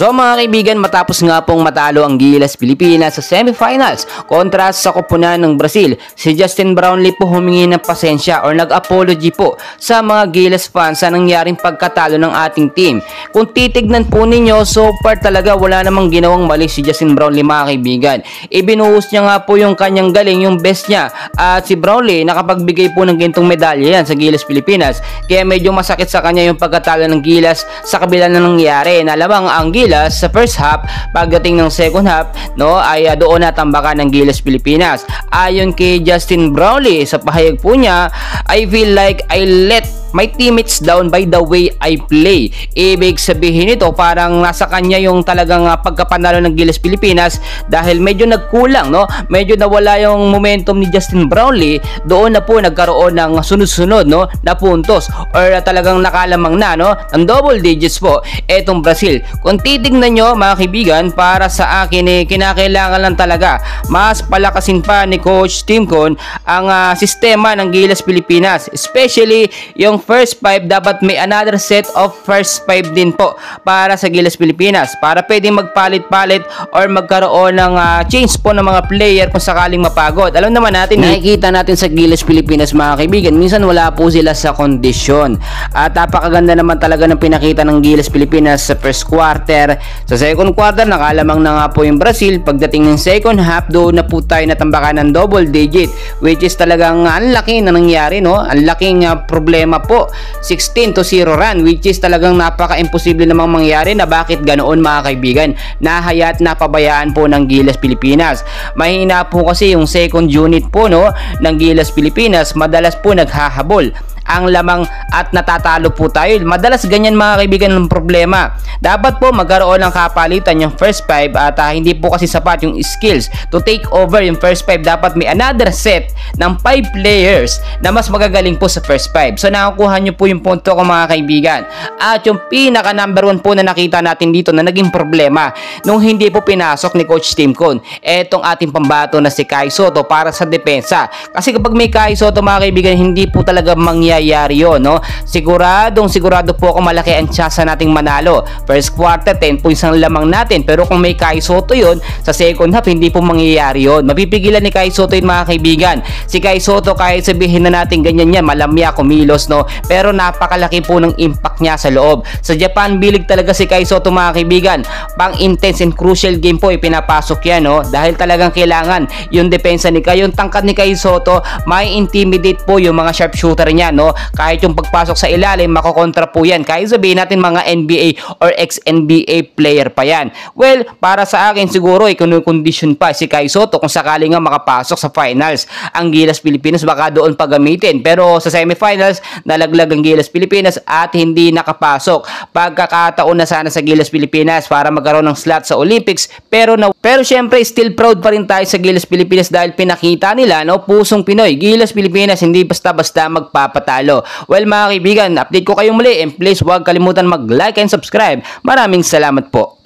So mga kaibigan, matapos nga pong matalo ang Gilas Pilipinas sa semifinals kontra sa koponan ng Brazil, si Justin Brownlee po humingi ng pasensya or nag-apology po sa mga Gilas fans sa nangyaring pagkatalo ng ating team. Kung titignan po ninyo, so far talaga wala namang ginawang mali si Justin Brownlee mga kaibigan. Ibinuhos niya nga po yung kanyang galing, yung best niya, at si Brownlee nakapagbigay po ng gintong medalya yan sa Gilas Pilipinas. Kaya medyo masakit sa kanya yung pagkatalo ng Gilas sa kabila na nangyari. Nalamang ang Gilas sa first half, pagdating ng second half, no, ay doon natambakan ng Gilas Pilipinas. Ayon kay Justin Brownlee, sa pahayag po niya, I feel like I let my teammates down by the way I play. Ibig sabihin nito, parang nasa kanya yung talagang pagkapanalo ng Gilas Pilipinas dahil medyo nagkulang, no? Medyo nawala yung momentum ni Justin Brownlee. Doon na po nagkaroon ng sunod-sunod, no, na puntos or talagang nakalamang na, no, ng double digits po etong Brazil. Kung titignan nyo mga kaibigan, para sa akin kinakailangan lang talaga mas palakasin pa ni Coach Tim Con ang sistema ng Gilas Pilipinas, especially yung first 5. Dapat may another set of first 5 din po para sa Gilas Pilipinas para pwedeng magpalit-palit or magkaroon ng change po ng mga player kung sakaling mapagod. Alam naman natin, nakikita natin sa Gilas Pilipinas mga kaibigan, minsan wala po sila sa kondisyon at napakaganda naman talaga ng pinakita ng Gilas Pilipinas sa first quarter. Sa second quarter nakalamang na nga po yung Brazil. Pagdating ng second half, doon na po tayo natambakan ng double digit, which is talagang ang laki na nangyari, no? Ang laking problema po, 16-0 run, which is talagang napaka-imposible namang mangyari. Na bakit ganoon mga kaibigan? Nahaya at napabayaan po ng Gilas Pilipinas. Mahina po kasi yung second unit po, no, ng Gilas Pilipinas. Madalas po naghahabol ang lamang at natatalo po tayo. Madalas ganyan mga kaibigan ng problema. Dapat po magkaroon ng kapalitan yung first 5 at hindi po kasi sapat yung skills to take over yung first 5. Dapat may another set ng 5 players na mas magagaling po sa first 5. So nakakuha nyo po yung punto ko mga kaibigan. At yung pinaka number 1 po na nakita natin dito na naging problema nung hindi po pinasok ni Coach Tim Con, etong ating pambato na si Kai Sotto para sa depensa. Kasi kapag may Kai Sotto mga kaibigan, hindi po talaga mangyayari yun, no? Sigurado po ako malaki ang tsansa nating manalo. First quarter 10 points ang lamang natin, pero kung may Kai Sotto yun, sa second half hindi po mangyayari yun. Mapipigilan ni Kai Sotto yun mga kaibigan. Si Kai Sotto, kahit sabihin na natin ganyan yan, malamya, kumilos, no, pero napakalaki po ng impact niya sa loob. Sa Japan, bilig talaga si Kai Sotto mga kaibigan. Pang intense and crucial game po ipinapasok yan, no, dahil talagang kailangan yung depensa ni Kai, yung tangkad ni Kai Sotto, may intimidate po yung mga sharpshooter niya, no. Kahit yung pagpasok sa ilalim, makokontra po yan. Kahit sabihin natin mga NBA or ex-NBA player pa yan. Well, para sa akin siguro kondisyon pa si Kai Sotto kung sakali nga makapasok sa finals ang Gilas Pilipinas, baka doon pagamitin. Pero sa semifinals, nalaglag ang Gilas Pilipinas at hindi nakapasok. Pagkakataon na sana sa Gilas Pilipinas para magkaroon ng slot sa Olympics, pero syempre still proud pa rin tayo sa Gilas Pilipinas dahil pinakita nila, no, pusong Pinoy. Gilas Pilipinas hindi basta-basta magpapatalo. Well mga kaibigan, update ko kayong muli, and please huwag kalimutan mag-like and subscribe. Maraming salamat po.